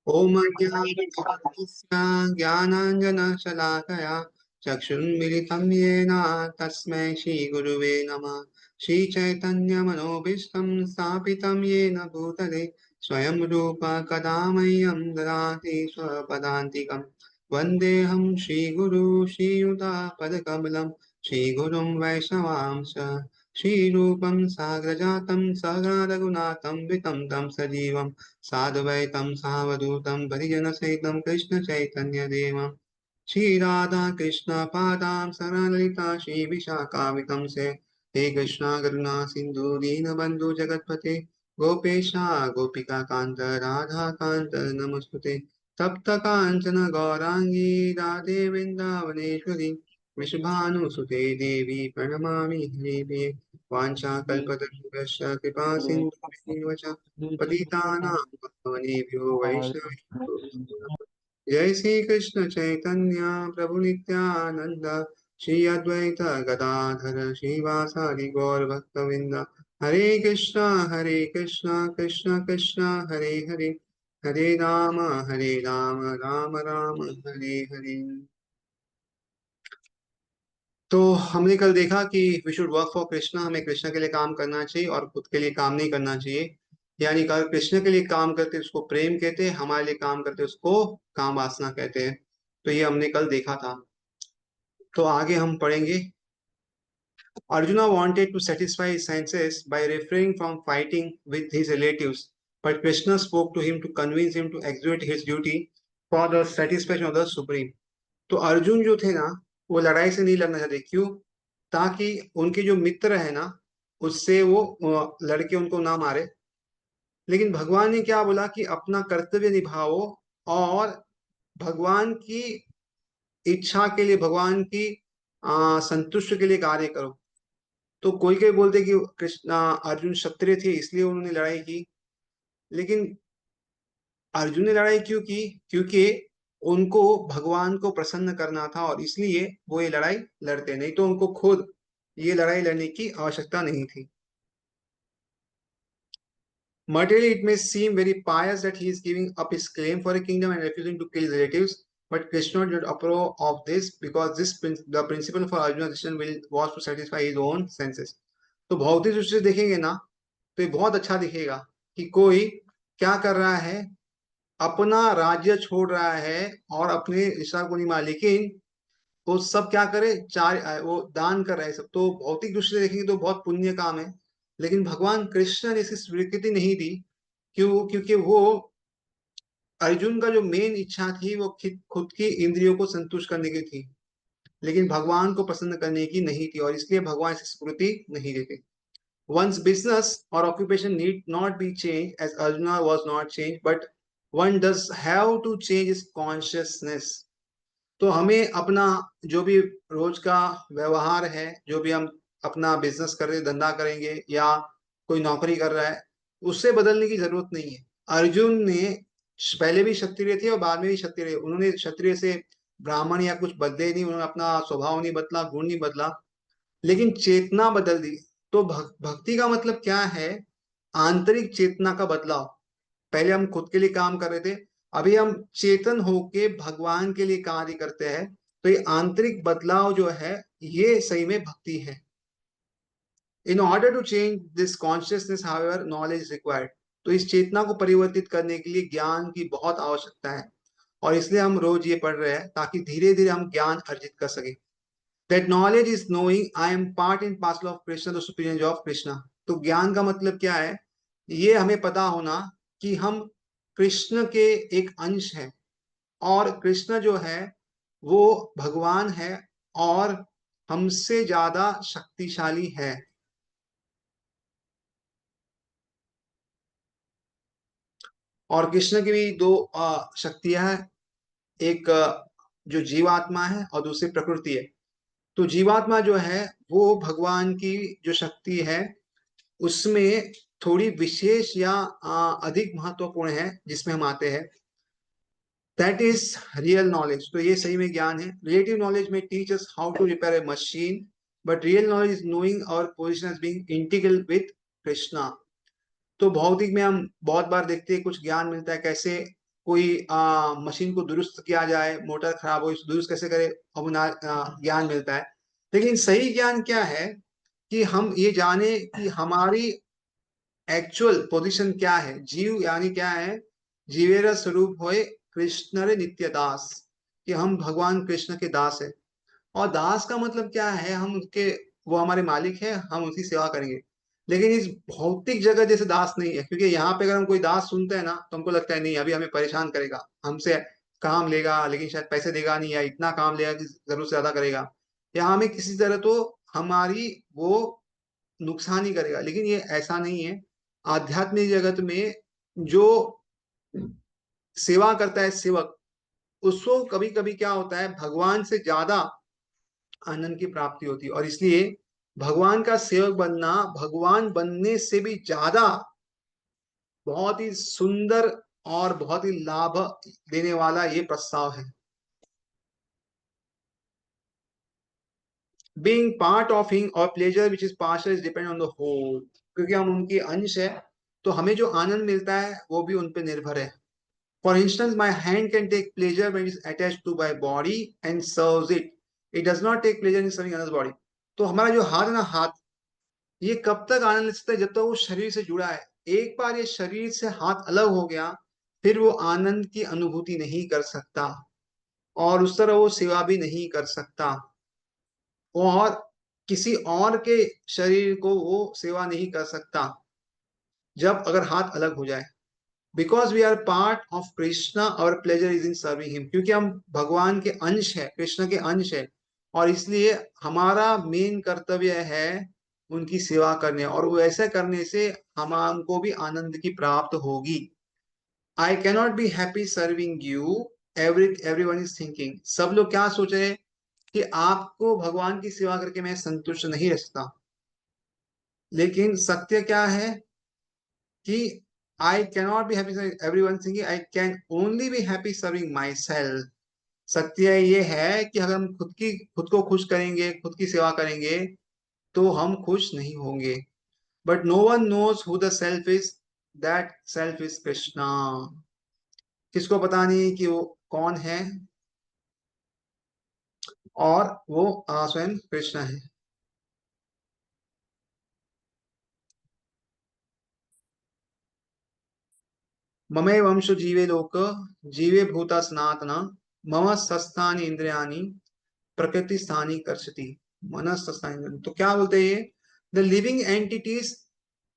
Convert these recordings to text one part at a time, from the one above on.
ओम ज्ञानाञ्जनशलाकया चक्षुन्मिलितं येन तस्मै श्रीगुरुवे नमः। श्रीचैतन्यमनोभीष्टं स्थापितं येन भूतले स्वयं रूप कदा मह्यं ददाति स्वपदान्तिकं। वन्देऽहं श्रीगुरु श्रीयुतापदकमलं श्रीगुरुं वैष्णवांश श्रीरूपं साग्रजातं सहगणरघुनाथं वितं तं सजीवं साद्वैतं सावधूतं परिजनसहितं कृष्णचैतन्यदेवं श्रीराधा कृष्णपादां सरललिता श्रीविशाखावितं से। हे कृष्णा करुणा सिन्धु दीनबन्धु जगत्पते गोपेशा गोपिकान्त राधाकान्त नमोऽस्तुते। तप्त काञ्चन गौराङ्गी राधे वृन्दावनेश्वरी वृषभानुसुते देवी प्रणमामि हरिप्रिये। वाञ्छाकल्पतरुभ्यश्च कृपा सिन्धुभ्येव च पतितानां पावनेभ्यो वैष्णवेभ्यो नमः। जय श्री कृष्ण चैतन्य प्रभु नित्यानंद श्री अद्वैत गदाधर श्रीवासादि गौर भक्तविंद। हरे कृष्णा कृष्ण कृष्ण हरे हरे हरे राम राम राम हरे हरे। तो हमने कल देखा कि we should work for Krishna, हमें कृष्ण के लिए काम करना चाहिए और खुद के लिए काम नहीं करना चाहिए। यानी कल कृष्ण के लिए काम करते उसको प्रेम कहते हैं, हमारे लिए काम करते उसको काम वासना कहते हैं। तो ये हमने कल देखा था। तो आगे हम पढ़ेंगे। Arjuna wanted to satisfy his senses by refraining from fighting with his relatives, but Krishna spoke to him to convince him to execute his duty for the satisfaction of the supreme. तो अर्जुन जो थे ना, वो लड़ाई से नहीं लड़ना चाहते। क्यों? ताकि उनके जो मित्र है ना, उससे वो लड़के उनको ना मारे। लेकिन भगवान ने क्या बोला कि अपना कर्तव्य निभाओ और भगवान की इच्छा के लिए, भगवान की संतुष्ट के लिए कार्य करो। तो कोई कोई बोलते कि कृष्ण अर्जुन क्षत्रिय थे इसलिए उन्होंने लड़ाई की। लेकिन अर्जुन ने लड़ाई क्यों की? क्योंकि उनको भगवान को प्रसन्न करना था और इसलिए वो ये लड़ाई लड़ते, नहीं तो उनको खुद ये लड़ाई लड़ने की आवश्यकता नहीं थी। Materially, it may seem very pious that he is giving up his claim for a kingdom and refusing to kill his relatives, but Krishna did not approve of this because the principle for Arjuna's decision will was to satisfy his own senses. तो भौतिक दृष्टि से देखेंगे ना, तो ये बहुत अच्छा दिखेगा कि कोई क्या कर रहा है, अपना राज्य छोड़ रहा है और अपने ईश्वर को नहीं मान, लेकिन वो सब क्या करे, चार वो दान कर रहे हैं सब। तो भौतिक दृष्टि से देखेंगे तो बहुत पुण्य काम है। लेकिन भगवान कृष्ण ने इसकी स्वीकृति नहीं दी। क्यों? क्योंकि वो अर्जुन का जो मेन इच्छा थी वो खुद की इंद्रियों को संतुष्ट करने की थी, लेकिन भगवान को प्रसन्न करने की नहीं थी, और इसलिए भगवान इसकी स्वीकृति नहीं देते। One's business or occupation need not be changed as Arjuna was not changed, but one does have to change his consciousness. तो हमें अपना जो भी रोज का व्यवहार है, जो भी हम अपना बिजनेस कर रहे, धंधा करेंगे या कोई नौकरी कर रहा है, उससे बदलने की जरूरत नहीं है। अर्जुन ने पहले भी क्षत्रिय थे और बाद में भी क्षत्रिय रहे। उन्होंने क्षत्रिय से ब्राह्मण या कुछ बदले नहीं, उन्होंने अपना स्वभाव नहीं बदला, गुण नहीं बदला, लेकिन चेतना बदल दी। तो भक्ति का मतलब क्या है? आंतरिक चेतना का बदलाव। पहले हम खुद के लिए काम कर रहे थे, अभी हम चेतन होके भगवान के लिए कार्य करते हैं। तो ये आंतरिक बदलाव जो है, ये सही में भक्ति है। In order to change this consciousness however knowledge is required. तो इस चेतना को परिवर्तित करने के लिए ज्ञान की बहुत आवश्यकता है, और इसलिए हम रोज ये पढ़ रहे हैं ताकि धीरे धीरे हम ज्ञान अर्जित कर सके। That knowledge is knowing I am part and parcel of Krishna, the superior energy of Krishna. तो ज्ञान का मतलब क्या है? ये हमें पता होना कि हम कृष्ण के एक अंश हैं, और कृष्ण जो है वो भगवान है और हमसे ज्यादा शक्तिशाली है। और कृष्ण की भी दो शक्तियां हैं। एक जो जीवात्मा है और दूसरी प्रकृति है। तो जीवात्मा जो है वो भगवान की जो शक्ति है उसमें थोड़ी विशेष या अधिक महत्वपूर्ण है, जिसमें हम आते हैं। That is real knowledge. तो ये सही में ज्ञान है। Relative knowledge may teach us how to repair a machine, but real knowledge is knowing our position as being integral with Krishna. तो भौतिक में हम बहुत बार देखते हैं कुछ ज्ञान मिलता है, कैसे कोई मशीन को दुरुस्त किया जाए, मोटर खराब हो इसको दुरुस्त कैसे करे, अब ज्ञान मिलता है। लेकिन सही ज्ञान क्या है कि हम ये जाने कि हमारी एक्चुअल पोजीशन क्या है। जीव यानी क्या है, जीवेर स्वरूप होए कृष्ण रे नित्य दास, कि हम भगवान कृष्ण के दास है। और दास का मतलब क्या है, हम उसके, वो हमारे मालिक है, हम उसकी सेवा करेंगे। लेकिन इस भौतिक जगत जैसे दास नहीं है, क्योंकि यहाँ पे अगर हम कोई दास सुनते हैं ना तो हमको लगता है नहीं अभी हमें परेशान करेगा, हमसे काम लेगा लेकिन शायद पैसे देगा नहीं, या इतना काम लेगा कि जरूरत से ज्यादा करेगा, या हमें किसी तरह तो हमारी वो नुकसान ही करेगा। लेकिन ये ऐसा नहीं है। आध्यात्मिक जगत में जो सेवा करता है सेवक, उसको कभी कभी क्या होता है, भगवान से ज्यादा आनंद की प्राप्ति होती है। और इसलिए भगवान का सेवक बनना भगवान बनने से भी ज्यादा बहुत ही सुंदर और बहुत ही लाभ देने वाला ये प्रस्ताव है। बीइंग पार्ट ऑफ हिम और pleasure which is partial is depend on the whole, क्योंकि हम उनके अंश है, तो हमें जो आनंद मिलता है वो भी उन पे निर्भर है। For instance my hand can take pleasure when is attached to my body and serves it, it does not take pleasure in serving others body. तो हमारा जो हाथ है ना, हाथ ये कब तक आनंद ले सकता है, जब तक वो शरीर से जुड़ा है। एक बार ये शरीर से हाथ अलग हो गया, फिर वो आनंद की अनुभूति नहीं कर सकता, और उस तरह वो सेवा भी नहीं कर सकता, और किसी और के शरीर को वो सेवा नहीं कर सकता जब अगर हाथ अलग हो जाए। Because we are part of Krishna और pleasure is in serving him, क्योंकि हम भगवान के अंश है, कृष्ण के अंश है, और इसलिए हमारा मेन कर्तव्य है उनकी सेवा करने, और वो ऐसा करने से हमको भी आनंद की प्राप्त होगी। I cannot be happy serving you, everyone is thinking, सब लोग क्या सोच रहे हैं कि आपको भगवान की सेवा करके मैं संतुष्ट नहीं रह सकता। लेकिन सत्य क्या है कि I cannot be happy everyone thinking, I can only be happy serving my self. सत्य ये है कि अगर हम खुद को खुश करेंगे, खुद की सेवा करेंगे, तो हम खुश नहीं होंगे। But no one knows who the self is, that self is Krishna. किसको पता नहीं कि वो कौन है, और वो स्वयं कृष्ण है। ममे वंश जीवे लोक, जीवे भूता सनातन, मम सस्तानि इंद्रियाणि प्रकृति स्थानी कर्षति, मनस्थानी। तो क्या बोलते हैं ये, the living entities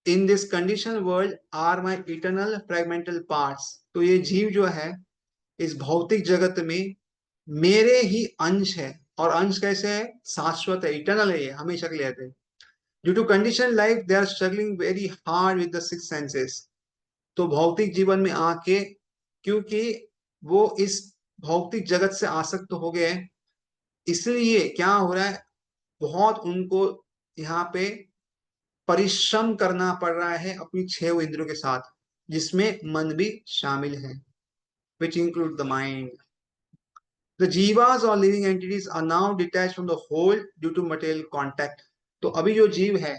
in this condition world are my eternal fragmental parts. तो ये जीव जो है इस भौतिक जगत में मेरे ही अंश है। और अंश कैसे है, शाश्वत है, इटर्नल है, ये हमेशा के लिए रहते हैं। Due to condition life they are struggling very hard with the six senses. तो भौतिक जीवन में आके, क्योंकि वो इस भौतिक जगत से आसक्त हो गए, इसलिए क्या हो रहा है, बहुत उनको यहाँ पे परिश्रम करना पड़ रहा है अपनी छह इंद्रियों के साथ, जिसमें मन भी शामिल है, which include the mind. The jivas और living entities are now detach from the whole due to material contact. तो अभी जो जीव है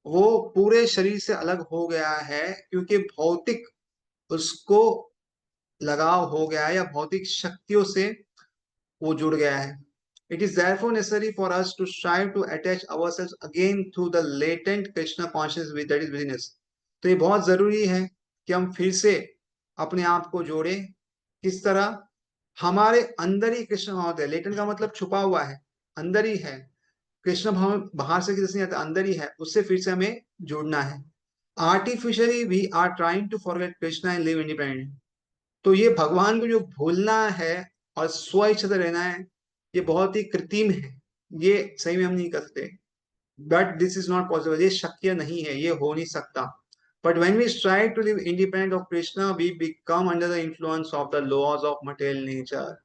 वो पूरे शरीर से अलग हो गया है, क्योंकि भौतिक उसको लगाव हो गया है, या भौतिक शक्तियों से वो जुड़ गया है। It is therefore necessary for us to strive to attach ourselves again to the latent Krishna consciousness with that is within us. तो ये बहुत जरूरी है कि हम फिर से अपने आप को जोड़े। किस तरह, हमारे अंदर ही कृष्ण होते हैं। लेटेंट का मतलब छुपा हुआ है, अंदर ही है कृष्ण भाव, बाहर से किसी नहीं आता, अंदर ही है, उससे फिर से हमें जुड़ना है। Artificially we are trying to forget Krishna and live independent. तो ये भगवान को जो भूलना है और स्व इच्छा से रहना है, ये बहुत ही कृत्रिम है, ये सही में हम नहीं कर सकते। But this is not possible, ये शक्य नहीं है, ये हो नहीं सकता। But when we try to live independent of Krishna we become under the influence of the laws of material nature.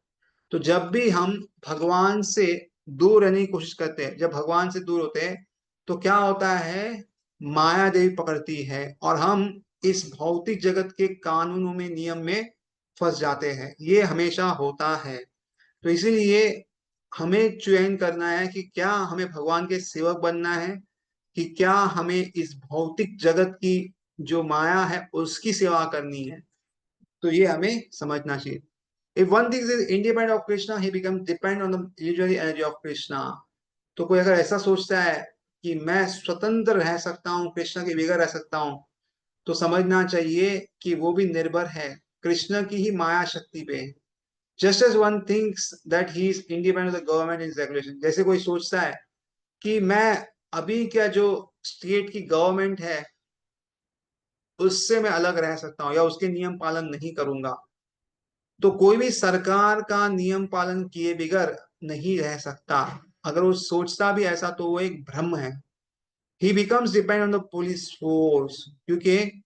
तो जब भी हम भगवान से दूर रहने की कोशिश करते हैं, जब भगवान से दूर होते हैं, तो क्या होता है, माया देवी पकड़ती है, और हम इस भौतिक जगत के कानूनों में, नियम में फंस जाते हैं। ये हमेशा होता है। तो इसीलिए हमें चयन करना है कि क्या हमें भगवान के सेवक बनना है, कि क्या हमें इस भौतिक जगत की जो माया है उसकी सेवा करनी है। तो ये हमें समझना चाहिए। If one thinks is independent of Krishna, he becomes dependent on the illusory energy of Krishna. तो कोई अगर ऐसा सोचता है कि मैं स्वतंत्र रह सकता हूँ, कृष्ण के बगैर रह सकता हूँ, तो समझना चाहिए कि वो भी निर्भर है कृष्ण की ही माया शक्ति पे। Just as one thinks that he is independent of the government is regulation, जैसे कोई सोचता है कि मैं अभी क्या जो स्टेट की गवर्नमेंट है उससे मैं अलग रह सकता हूँ या उसके नियम पालन नहीं करूंगा, तो कोई भी सरकार का नियम पालन किए बिगर नहीं रह सकता। अगर वो सोचता भी ऐसा तो वो एक भ्रम है। ही becomes depend on the police force, क्योंकि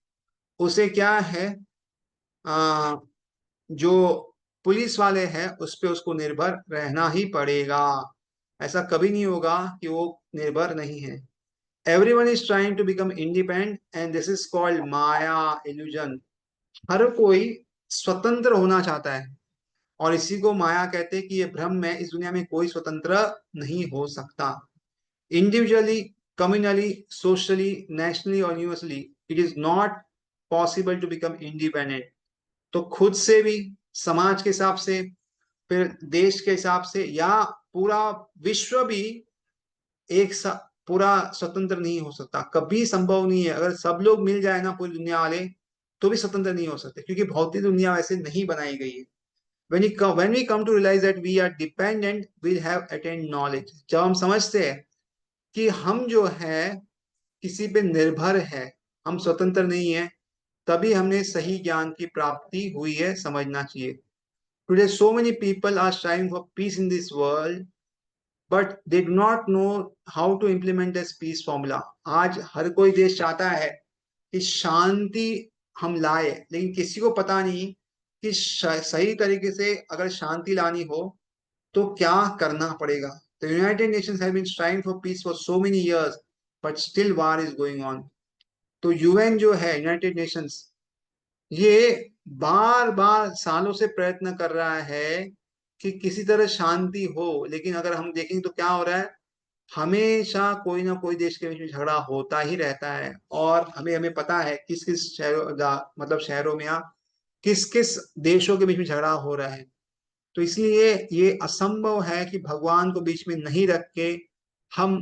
उसे क्या है, आ, जो पुलिस वाले हैं उस पे उसको निर्भर रहना ही पड़ेगा। ऐसा कभी नहीं होगा कि वो निर्भर नहीं है। Everyone is trying to become independent and this is called maya illusion. हर कोई स्वतंत्र होना चाहता है और इसी को माया कहते हैं कि ये भ्रम है, इस दुनिया में कोई स्वतंत्र नहीं हो सकता। इंडिविजुअली, कम्युनली, सोशली, नेशनली और universally it is not possible to become independent. तो खुद से भी, समाज के हिसाब से, फिर देश के हिसाब से, या पूरा विश्व भी एक पूरा स्वतंत्र नहीं हो सकता, कभी संभव नहीं है। अगर सब लोग मिल जाए ना पूरी दुनिया वाले, तो भी स्वतंत्र नहीं हो सकते, क्योंकि भौतिक दुनिया वैसे नहीं बनाई गई है। when we come to realize that we are dependent, we'll have attained knowledge। जब हम समझते हैं कि हम जो है किसी पे निर्भर है, हम स्वतंत्र नहीं है, तभी हमने सही ज्ञान की प्राप्ति हुई है, समझना चाहिए। Today so many people are striving for peace in this world, but they do not know how to implement this peace formula। आज हर कोई देश चाहता है कि शांति हम लाए, लेकिन किसी को पता नहीं कि सही तरीके से अगर शांति लानी हो तो क्या करना पड़ेगा। The United Nations have been striving for peace for so many years, but still war is going on। तो यूएन जो है, यूनाइटेड नेशंस, ये बार बार सालों से प्रयत्न कर रहा है कि किसी तरह शांति हो, लेकिन अगर हम देखेंगे तो क्या हो रहा है, हमेशा कोई ना कोई देश के बीच में झगड़ा होता ही रहता है। और हमें हमें पता है किस किस शहरों मतलब शहरों में या किस किस देशों के बीच में झगड़ा हो रहा है। तो इसलिए ये असंभव है कि भगवान को बीच में नहीं रख के हम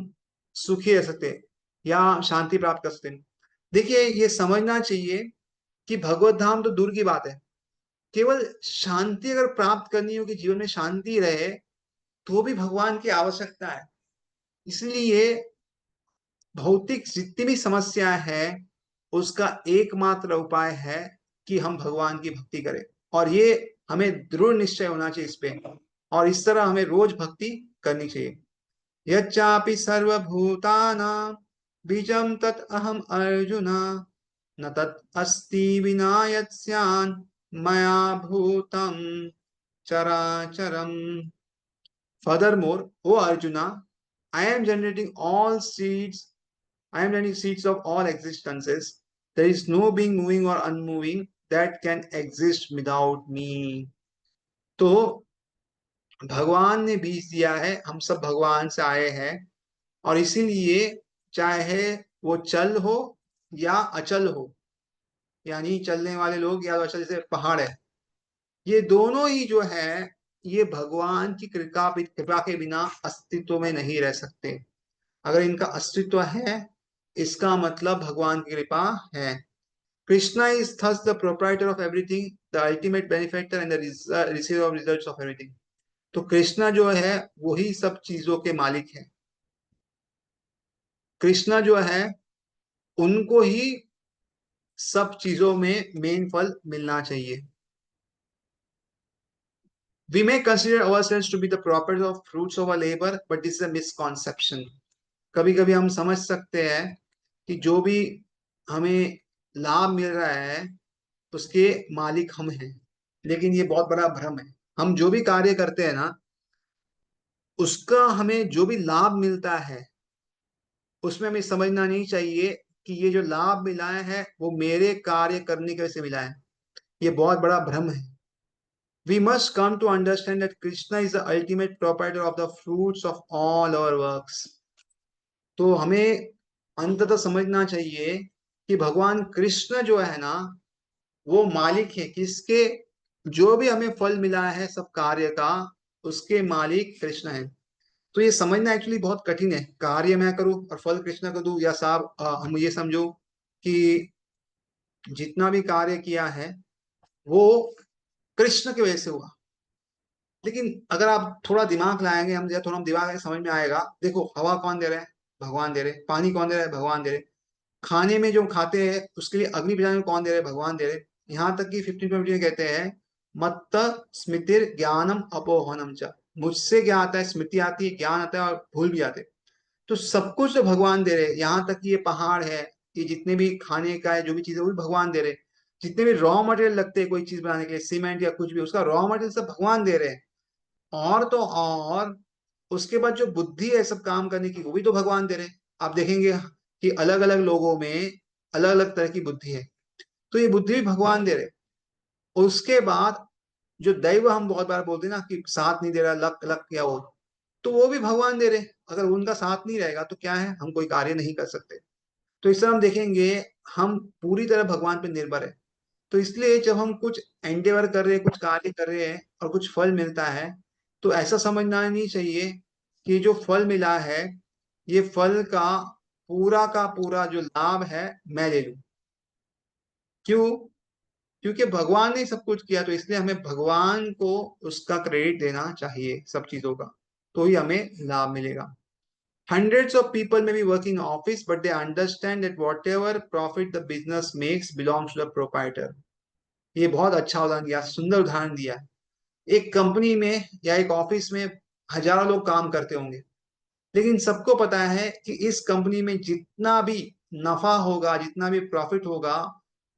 सुखी रह सकते या शांति प्राप्त कर सकते। देखिए, ये समझना चाहिए कि भगवत धाम तो दूर की बात है, केवल शांति अगर प्राप्त करनी हो कि जीवन में शांति रहे, तो भी भगवान की आवश्यकता है। इसलिए भौतिक जितनी भी समस्या है उसका एकमात्र उपाय है कि हम भगवान की भक्ति करें, और ये हमें दृढ़ निश्चय होना चाहिए इस पे, और इस तरह हमें रोज भक्ति करनी चाहिए। यच्चापि सर्वभूतानां बीजं तत् अहम अर्जुन, न तत् अस्ति विना यत् स्यान् मया भूतं चराचरम। Furthermore, O Arjuna, I am generating all seeds, I am generating seeds of all existences. There is no being moving or unmoving that can exist without me। तो भगवान ने बीज दिया है, हम सब भगवान से आए हैं, और इसीलिए चाहे वो चल हो या अचल हो, यानी चलने वाले लोग या अचल, जैसे पहाड़ है, ये दोनों ही जो है ये भगवान की कृपा के बिना अस्तित्व में नहीं रह सकते। अगर इनका अस्तित्व है, इसका मतलब भगवान की कृपा है। Krishna is thus the proprietor of everything, the ultimate benefactor and the receiver of results of everything. तो कृष्णा जो है वही सब चीजों के मालिक है। कृष्णा जो है उनको ही सब चीजों में मेन फल मिलना चाहिए। We may consider ourselves to be the properties of fruits of our labor, but this is a misconception। कभी कभी हम समझ सकते हैं कि जो भी हमें लाभ मिल रहा है उसके मालिक हम हैं, लेकिन ये बहुत बड़ा भ्रम है। हम जो भी कार्य करते हैं ना, उसका हमें जो भी लाभ मिलता है उसमें हमें समझना नहीं चाहिए कि ये जो लाभ मिला है वो मेरे कार्य करने की वजह से मिला है। ये बहुत बड़ा भ्रम है। We must come to understand that Krishna is the ultimate proprietor of the fruits of all our works। तो हमें अंततः समझना चाहिए कि भगवान कृष्ण जो है ना, वो मालिक है किसके? जो भी हमें फल मिला है सब कार्य का, उसके मालिक कृष्ण है। तो ये समझना एक्चुअली बहुत कठिन है, कार्य मैं करूं और फल कृष्ण को दूं, या साहब हम ये समझो कि जितना भी कार्य किया है वो कृष्ण की वजह से हुआ। लेकिन अगर आप थोड़ा दिमाग लाएंगे, हम या थोड़ा हम दिमाग में समझ में आएगा, देखो हवा कौन दे रहे हैं? भगवान दे रहे हैं। पानी कौन दे रहा है? भगवान दे रहे हैं। खाने में जो हम खाते हैं उसके लिए अग्नि बुझाने में कौन दे रहे हैं? भगवान दे रहे हैं। यहाँ तक कि 15 में कहते हैं मत्त स्मृतिर ज्ञानम अपोहनम च, मुझसे क्या आता है? स्मृति आती है, ज्ञान आता है और भूल भी जाते हैं। तो सब कुछ तो भगवान दे रहे हैं। यहाँ तक कि ये पहाड़ है, ये जितने भी खाने का है जो भी चीज है वो भी भगवान दे रहे हैं। जितने भी रॉ मटेरियल लगते हैं कोई चीज बनाने के लिए, सीमेंट या कुछ भी, उसका रॉ मटेरियल सब भगवान दे रहे हैं। और तो और उसके बाद जो बुद्धि है सब काम करने की, वो भी तो भगवान दे रहे हैं। आप देखेंगे कि अलग अलग लोगों में अलग अलग तरह की बुद्धि है, तो ये बुद्धि भी भगवान दे रहे हैं। उसके बाद जो दैव हम बहुत बार बोलते हैं ना कि साथ नहीं दे रहा, लक लक क्या वो, तो वो भी भगवान दे रहे हैं। अगर उनका साथ नहीं रहेगा तो क्या है, हम कोई कार्य नहीं कर सकते। तो इस तरह हम देखेंगे हम पूरी तरह भगवान पर निर्भर है। तो इसलिए जब हम कुछ एंडेवर कर रहे हैं, कुछ कार्य कर रहे हैं और कुछ फल मिलता है, तो ऐसा समझना नहीं चाहिए कि जो फल मिला है ये फल का पूरा जो लाभ है मैं ले लूं। क्यों? क्योंकि भगवान ने सब कुछ किया, तो इसलिए हमें भगवान को उसका क्रेडिट देना चाहिए सब चीजों का, तो ही हमें लाभ मिलेगा। Hundreds of people may be working in office, but they understand that whatever profit the business makes belongs to the proprietor. ये बहुत अच्छा उदाहरण दिया, सुंदर उदाहरण दिया। एक कंपनी में या एक ऑफिस में हजारों लोग काम करते होंगे, लेकिन सबको पता है कि इस कंपनी में जितना भी नफा होगा, जितना भी प्रॉफिट होगा,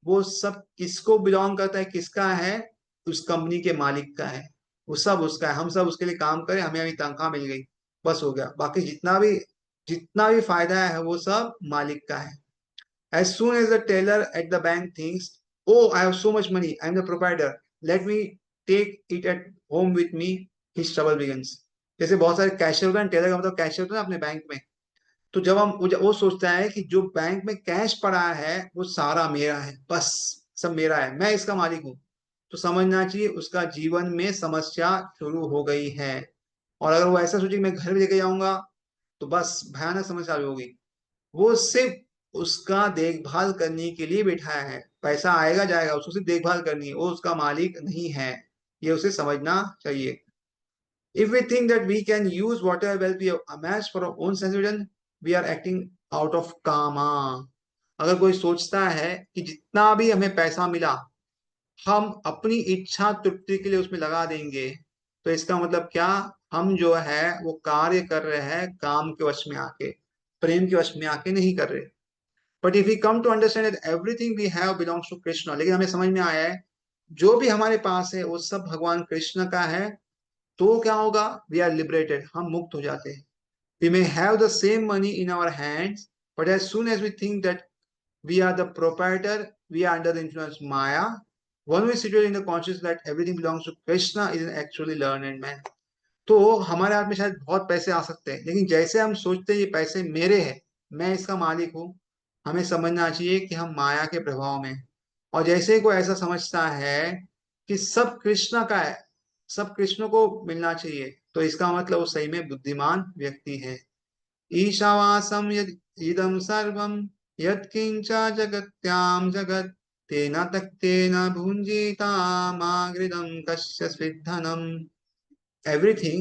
वो सब किसको बिलोंग करता है? किसका है? उस कंपनी के मालिक का है। वो सब उसका है। हम सब उसके लिए काम करें, हमें अभी तनख्वाह मिल गई, बस हो गया। बाकी जितना भी फायदा है वो सब मालिक का है। As soon as the teller at the bank thinks, "Oh, I have so much money, I am the proprietor, let me take it at home with me," his trouble begins. जैसे बहुत सारे कैशियर होता है, Taylor का मतलब cashier होता है अपने बैंक में। तो जब वो सोचता है कि जो बैंक में कैश पड़ा है वो सारा मेरा है, बस सब मेरा है, मैं इसका मालिक हूँ, तो समझना चाहिए उसका जीवन में समस्या शुरू हो गई है। और अगर वो ऐसा सोचे कि मैं घर भी लेके जाऊंगा, तो बस भयानक समस्या शुरू होगी। वो सिर्फ उसका देखभाल करने के लिए बैठा है, पैसा आएगा जाएगा, उसको सिर्फ देखभाल करनी है, वो उसका मालिक नहीं है। ये उसे समझना चाहिए। If we think that we can use whatever wealth we have amassed for our own satisfaction, we are acting out of karma. अगर कोई सोचता है कि जितना भी हमें पैसा मिला हम अपनी इच्छा तृप्ति के लिए उसमें लगा देंगे, तो इसका मतलब क्या? हम जो है वो कार्य कर रहे हैं काम के वश में आके, प्रेम के वश में आके नहीं कर रहे। But if we come to understand that everything we have belongs to Krishna, लेकिन हमें समझ में आया है जो भी हमारे पास है वो सब भगवान कृष्ण का है, तो क्या होगा? वी आर लिबरेटेड, हम मुक्त हो जाते हैं। We may have the same money in our hands, but as soon as we think that we are the proprietor, we are under the influence maya, one we situate in the conscious that everything belongs to Krishna is actually learned man. तो हमारे हाथ में शायद बहुत पैसे आ सकते हैं, लेकिन जैसे हम सोचते हैं ये पैसे मेरे हैं, मैं इसका मालिक हूँ, हमें समझना चाहिए कि हम माया के प्रभाव में हैं। और जैसे ही कोई ऐसा समझता है कि सब कृष्ण का है, सब कृष्ण को मिलना चाहिए, तो इसका मतलब वो सही में बुद्धिमान व्यक्ति है। ईशावासम यद इदम सर्वम यत्किंच जगत्याम जगत तेन तक्तेन भुंजीता मागृदम कस्य स्विद्धनम। Everything,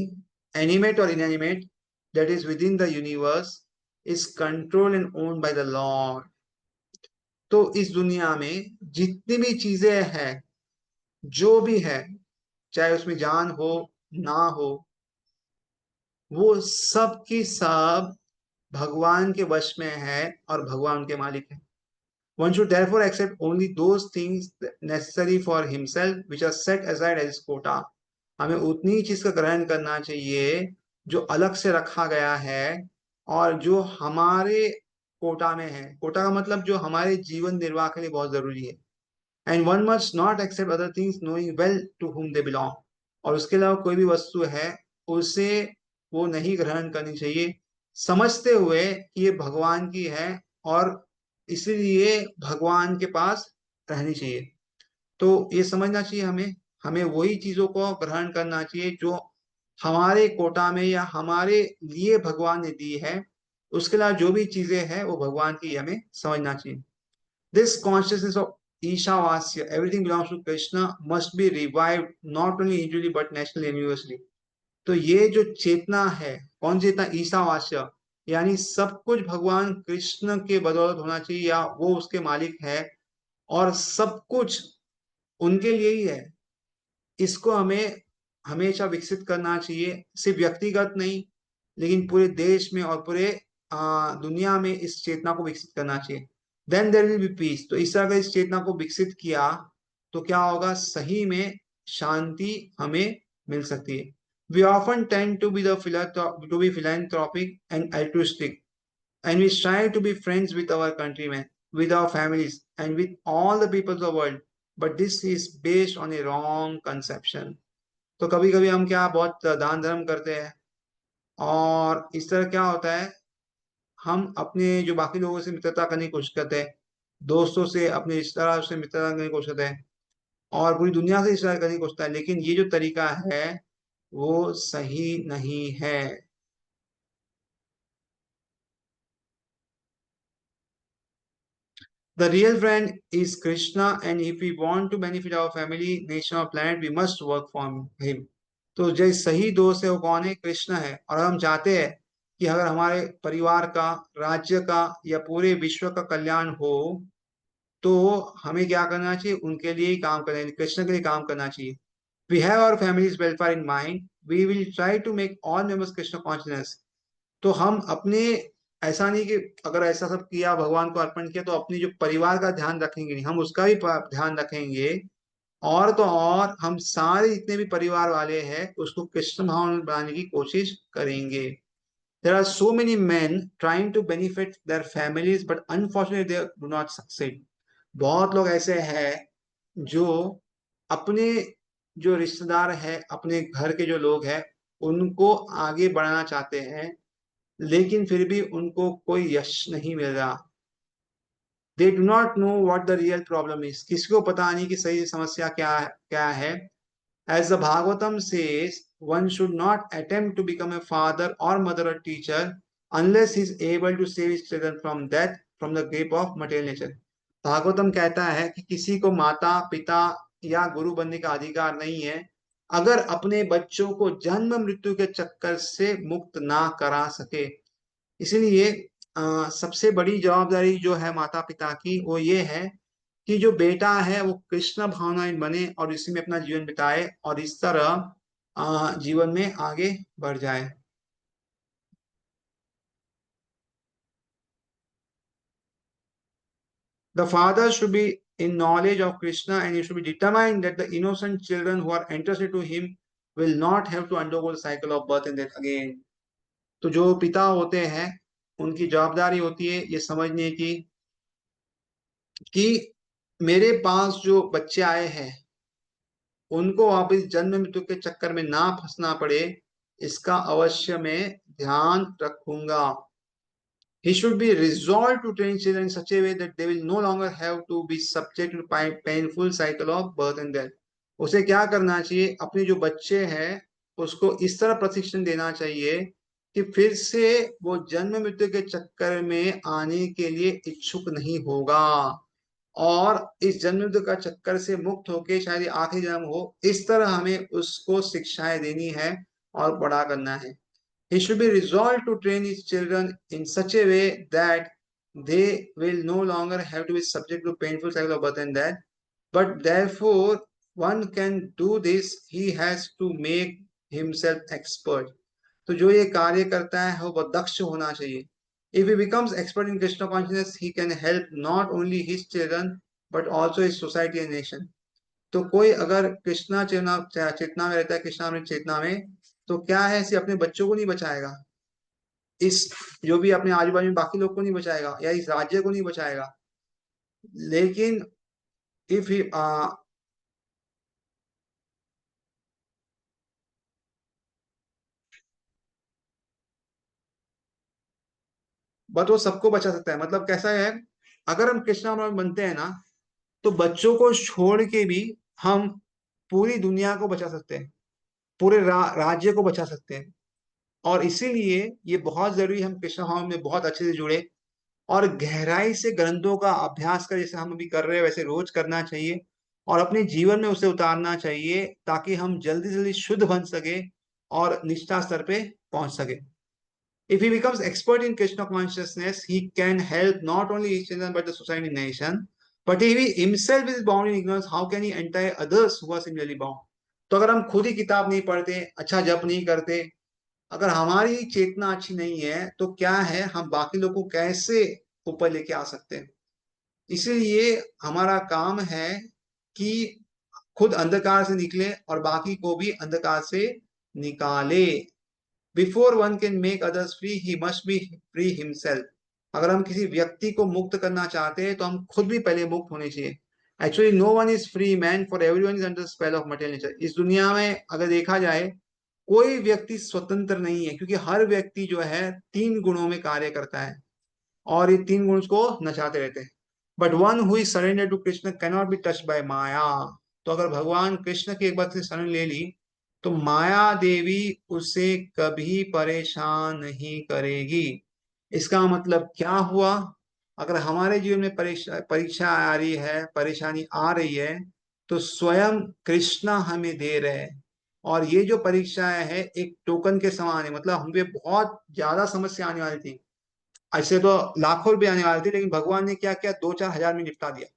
animate or inanimate, that is within the universe is controlled and owned by the Lord. तो इस दुनिया में जितनी भी चीजें हैं, जो भी है, चाहे उसमें जान हो ना हो, वो सब की सब भगवान के वश में है और भगवान के मालिक है। One should therefore accept only those things necessary for himself which are set aside as quota. हमें उतनी ही चीज का ग्रहण करना चाहिए जो अलग से रखा गया है और जो हमारे कोटा में है। कोटा का मतलब जो हमारे जीवन निर्वाह के लिए बहुत जरूरी है। And one must not accept other things knowing well to whom they belong. और उसके अलावा कोई भी वस्तु है उसे वो नहीं ग्रहण करनी चाहिए, समझते हुए कि ये भगवान की है और इसलिए भगवान के पास रहनी चाहिए। तो ये समझना चाहिए हमें, हमें वही चीजों को ग्रहण करना चाहिए जो हमारे कोटा में या हमारे लिए भगवान ने दी है। उसके अलावा जो भी चीजें हैं वो भगवान की, हमें समझना चाहिए। This consciousness of Ishavasya, everything belongs to Krishna, must be revived not only individually but nationally universally. तो ये जो चेतना है, कौन चेतना? ईशावास्य, यानी सब कुछ भगवान कृष्ण के बदौलत होना चाहिए, या वो उसके मालिक है और सब कुछ उनके लिए ही है। इसको हमें हमेशा विकसित करना चाहिए, सिर्फ व्यक्तिगत नहीं, लेकिन पूरे देश में और पूरे दुनिया में इस चेतना को विकसित करना चाहिए। Then there will be peace. तो इस तरह अगर इस चेतना को विकसित किया तो क्या होगा? सही में शांति हमें मिल सकती है। We often tend to be philanthropic and altruistic, and we strive to be friends with our countrymen, with our families, and with all the people of the world. But this is based on a wrong conception. तो कभी कभी हम क्या बहुत दान धर्म करते हैं, और इस तरह क्या होता है, हम अपने जो बाकी लोगों से मित्रता करने की कोशिश करते हैं, दोस्तों से, अपने रिश्तेदारों से मित्रता करने की कोशिश करते हैं, और पूरी दुनिया से रिश्तेदार करने की कोशिश करते हैं, लेकिन ये जो तरीका है वो सही नहीं है। The real friend is Krishna, and if we want to benefit our family, nation, or planet, we must work for him. तो जो सही दोस्त है वो कौन है? कृष्ण है। और हम चाहते हैं कि अगर हमारे परिवार का, राज्य का या पूरे विश्व का कल्याण हो, तो हमें क्या करना चाहिए? उनके लिए ही काम करना चाहिए, कृष्ण के लिए काम करना चाहिए। We have our family's welfare in mind. We will try to make all members Krishna consciousness. तो हम अपने, ऐसा नहीं कि अगर ऐसा सब किया, भगवान को अर्पण किया, तो अपनी जो परिवार का ध्यान रखेंगे नहीं, हम उसका भी ध्यान रखेंगे। और तो और हम सारे जितने भी परिवार वाले हैं उसको कृष्ण भाव में बनाने की कोशिश करेंगे। There are so many men trying to benefit their families, but unfortunately they do not succeed. बहुत लोग ऐसे हैं जो अपने जो रिश्तेदार है, अपने घर के जो लोग हैं, उनको आगे बढ़ाना चाहते हैं, लेकिन फिर भी उनको कोई यश नहीं मिल रहा। They do not know what the real problem is. किसी को पता नहीं कि सही समस्या क्या है। As the Bhagavatam says, one should not attempt to become a father और मदर और teacher unless he is able to save his children from death, from the grip of material nature. Bhagavatam कहता है कि किसी को माता पिता या गुरु बनने का अधिकार नहीं है अगर अपने बच्चों को जन्म मृत्यु के चक्कर से मुक्त ना करा सके। इसलिए सबसे बड़ी जवाबदारी जो है माता पिता की वो ये है कि जो बेटा है वो कृष्ण भावनाएं बने और इसी में अपना जीवन बिताए, और इस तरह जीवन में आगे बढ़ जाए। The father should be in knowledge of Krishna, and he should be determined that the innocent children who are entrusted to him will not have to undergo the cycle of birth and death again. तो जो पिता होते हैं उनकी जवाबदारी होती है ये समझने की कि मेरे पास जो बच्चे आए हैं उनको वापस जन्म मृत्यु के चक्कर में ना फंसना पड़े, इसका अवश्य मैं ध्यान रखूंगा। He should be resolved to train children in such a way that they will no longer have to be subject to painful cycle of birth and death. उसे क्या करना चाहिए? अपने जो बच्चे हैं उसको इस तरह प्रशिक्षण देना चाहिए कि फिर से वो जन्म मृत्यु के चक्कर में आने के लिए इच्छुक नहीं होगा, और इस जन्म मृत्यु का चक्कर से मुक्त होके शायद ये आखिरी जन्म हो, इस तरह हमें उसको शिक्षाएं देनी है और बड़ा करना है। He should be resolved to train his children in such a way that they will no longer have to be subject to painful cycle of birth and death. But therefore, one can do this, he has to make himself expert. तो जो ये कार्य करता है वो दक्ष होना चाहिए। If he becomes expert in Krishna consciousness, he can help not only his children but also his society and nation. तो कोई अगर कृष्णा चेतना चेतना में रहता है, कृष्णा में चेतना में, तो क्या है, सिर्फ अपने बच्चों को नहीं बचाएगा, इस जो भी अपने आजू बाजू में बाकी लोग को नहीं बचाएगा या इस राज्य को नहीं बचाएगा, लेकिन इफ ही बट वो सबको बचा सकता है। मतलब कैसा है, अगर हम कृष्णा बनते हैं ना, तो बच्चों को छोड़ के भी हम पूरी दुनिया को बचा सकते हैं, पूरे राज्य को बचा सकते हैं। और इसीलिए ये बहुत जरूरी, हम कृष्ण भाव में बहुत अच्छे से जुड़े और गहराई से ग्रंथों का अभ्यास करें, जैसे हम अभी कर रहे हैं वैसे रोज करना चाहिए और अपने जीवन में उसे उतारना चाहिए, ताकि हम जल्दी जल्दी शुद्ध बन सके और निष्ठा स्तर पे पहुंच सके। If he becomes expert in Krishna consciousness, he can help not only each other but the society and nation. But if he himself is bound in ignorance, how can he entice others who are similarly bound? तो अगर हम खुद ही किताब नहीं पढ़ते, अच्छा जप नहीं करते, अगर हमारी चेतना अच्छी नहीं है, तो क्या है, हम बाकी लोगों को कैसे ऊपर लेके आ सकते हैं? इसीलिए हमारा काम है कि खुद अंधकार से निकले और बाकी को भी अंधकार से निकाले। Before one can make others free he must be free himself. अगर हम किसी व्यक्ति को मुक्त करना चाहते हैं तो हम खुद भी पहले मुक्त होने चाहिए। Actually no one is free man, for everyone is under spell of material nature. इस दुनिया में अगर देखा जाए, कोई व्यक्ति स्वतंत्र नहीं है, क्योंकि हर व्यक्ति जो है तीन गुणों में कार्य करता है और ये तीन गुण उसको नचाते रहते हैं। But one who is surrender to Krishna cannot be touch by maya. तो अगर भगवान कृष्ण की एक बार से शरण ले ली, तो माया देवी उसे कभी परेशान नहीं करेगी। इसका मतलब क्या हुआ? अगर हमारे जीवन में परीक्षा परीक्षा आ रही है, परेशानी आ रही है, तो स्वयं कृष्णा हमें दे रहे हैं। और ये जो परीक्षाएं है एक टोकन के समान है, मतलब हम पे बहुत ज्यादा समस्या आने वाली थी, ऐसे तो लाखों रुपए आने वाले थे, लेकिन भगवान ने क्या किया, 2-4 हजार में निपटा दिया।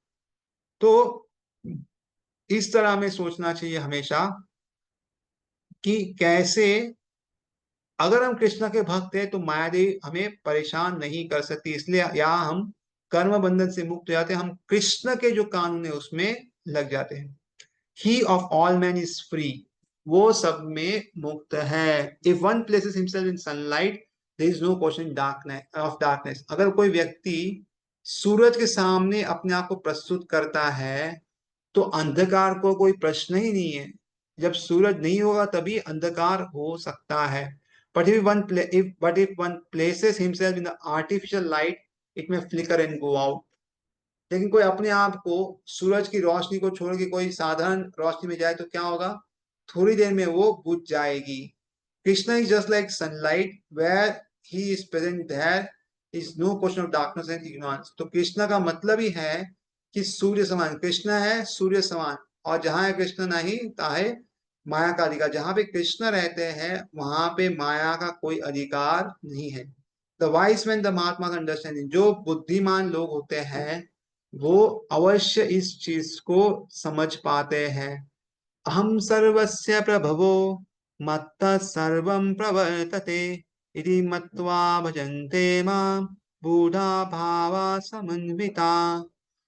तो इस तरह हमें सोचना चाहिए हमेशा कि कैसे, अगर हम कृष्ण के भक्त हैं तो मायादेवी हमें परेशान नहीं कर सकती। इसलिए यहाँ हम कर्म बंधन से मुक्त हो जाते हैं, हम कृष्ण के जो कानून है उसमें लग जाते हैं। He of all man is free, वो सब में मुक्त है। If one places himself in sunlight, there is no question darkness of darkness. अगर कोई व्यक्ति सूरज के सामने अपने आप को प्रस्तुत करता है, तो अंधकार को कोई प्रश्न ही नहीं है। जब सूरज नहीं होगा तभी अंधकार हो सकता है। But if one places himself in the artificial light, it may flicker and go out. लेकिन कोई अपने आप को सूरज की रोशनी को छोड़ के कोई साधारण रोशनी में जाए तो क्या होगा? थोड़ी देर में वो बुझ जाएगी। Krishna is just like sunlight, where he is present there is no question of darkness and ignorance. तो कृष्णा का मतलब ही है कि सूर्य समान कृष्ण है, सूर्य समान। और जहां है कृष्ण नहीं ताहे माया का अधिकार। जहां पे कृष्ण रहते हैं वहां पे माया का कोई अधिकार नहीं है। The vice man the Mahatma understanding, जो बुद्धिमान लोग होते हैं वो अवश्य इस चीज को समझ पाते हैं। अहम सर्वस्य प्रभवो मत्तः सर्वं प्रवर्तते इति मत्वा भजन्ते मां बूढ़ा भावा समन्विता।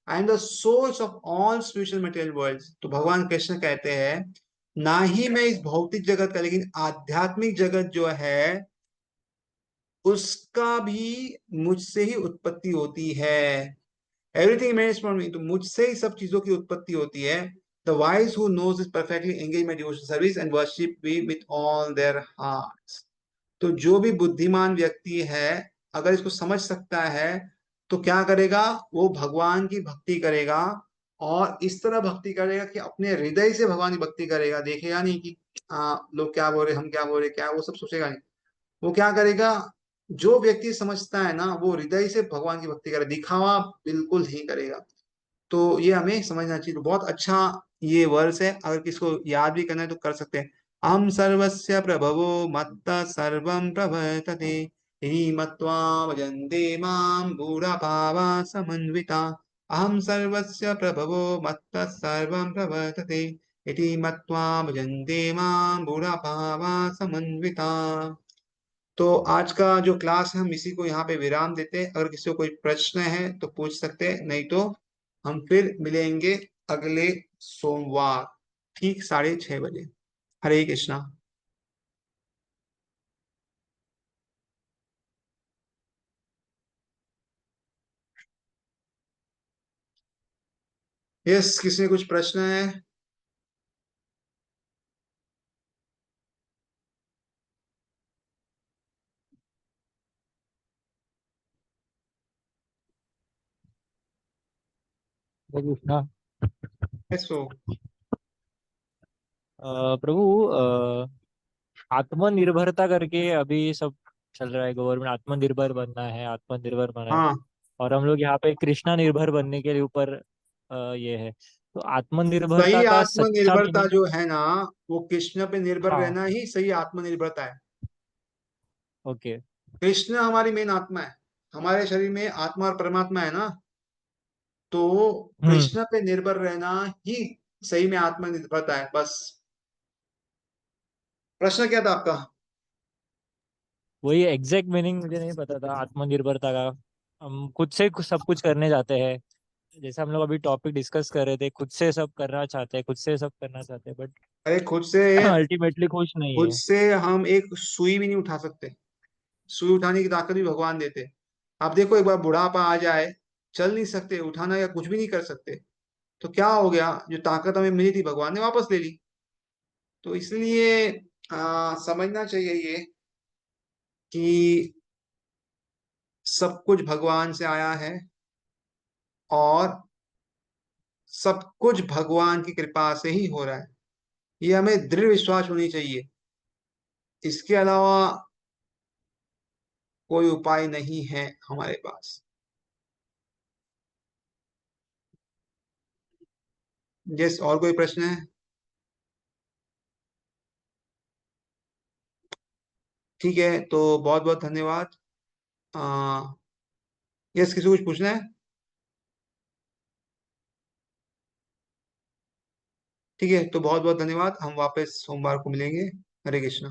I am the source of all spiritual material worlds. तो भगवान कृष्ण कहते हैं, ना ही मैं इस भौतिक जगत का, लेकिन आध्यात्मिक जगत जो है उसका भी मुझसे ही उत्पत्ति होती है। एवरीथिंग emanates from me, तो मुझसे ही सब चीजों की उत्पत्ति होती है। The wise who knows is perfectly engage my devotional service and worship me with all their hearts. तो जो भी बुद्धिमान व्यक्ति है, अगर इसको समझ सकता है, तो क्या करेगा? वो भगवान की भक्ति करेगा और इस तरह भक्ति करेगा कि अपने हृदय से भगवान की भक्ति करेगा। देखेगा नहीं कि लोग क्या बोल रहे, हम क्या बोल रहे, क्या वो सब सोचेगा नहीं। वो क्या करेगा? जो व्यक्ति समझता है ना, वो हृदय से भगवान की भक्ति करेगा, दिखावा बिल्कुल नहीं करेगा। तो ये हमें समझना चाहिए। तो बहुत अच्छा ये वर्स है, अगर किसको याद भी करना है तो कर सकते हैं। अहम सर्वस्य प्रभवो मत्तः सर्वं प्रवर्तते हि मत्वा भजन्ते मां बूढ़ा भावा समन्विता। अहम सर्वस्य प्रभवो मत्तः सर्वं प्रवर्तते इति मत्वा भजन्ते मां बूढ़ा भावा समन्विता। तो आज का जो क्लास है हम इसी को यहाँ पे विराम देते हैं। अगर किसी को कोई प्रश्न है तो पूछ सकते हैं, नहीं तो हम फिर मिलेंगे अगले सोमवार ठीक 6:30 बजे। हरे कृष्णा। यस, किसी ने कुछ प्रश्न है? हरे कृष्णा। ऐसो। प्रभु, आत्मनिर्भरता करके अभी सब चल रहा है, गवर्नमेंट आत्मनिर्भर बनना है, आत्मनिर्भर बना है। हाँ, और हम लोग यहाँ पे कृष्णा निर्भर बनने के ऊपर ये है। तो सही आत्मनिर्भरता का सच्चा आत्मनिर्भरता मीनिंग। जो है ना, वो कृष्ण पे निर्भर हाँ। रहना ही सही आत्मनिर्भरता है। ओके। कृष्ण हमारी मेन आत्मा है। हमारे शरीर में आत्मा और परमात्मा है ना, तो हम्म। कृष्ण पे निर्भर रहना ही सही में आत्मनिर्भरता है बस। प्रश्न क्या था आपका? वही एग्जैक्ट मीनिंग मुझे नहीं पता था आत्मनिर्भरता का। हम खुद से सब कुछ करने जाते हैं, जैसे हम लोग अभी टॉपिक डिस्कस कर रहे थे, खुद से सब करना चाहते हैं, खुद से सब करना चाहते हैं, बट अरे खुद से, अल्टीमेटली खुश नहीं खुद है। से हम एक सुई भी नहीं उठा सकते। सुई उठाने की ताकत भी भगवान देते। आप देखो, एक बार बुढ़ापा आ जाए, चल नहीं सकते, उठाना या कुछ भी नहीं कर सकते, तो क्या हो गया? जो ताकत हमें मिली थी भगवान ने वापस ले ली। तो इसलिए समझना चाहिए ये कि सब कुछ भगवान से आया है, और सब कुछ भगवान की कृपा से ही हो रहा है। ये हमें दृढ़ विश्वास होनी चाहिए। इसके अलावा कोई उपाय नहीं है हमारे पास। यस, और कोई प्रश्न है? ठीक है, तो बहुत बहुत धन्यवाद। यस, किसी को कुछ पूछना है? ठीक है, तो बहुत बहुत धन्यवाद। हम वापस सोमवार को मिलेंगे। हरे कृष्णा।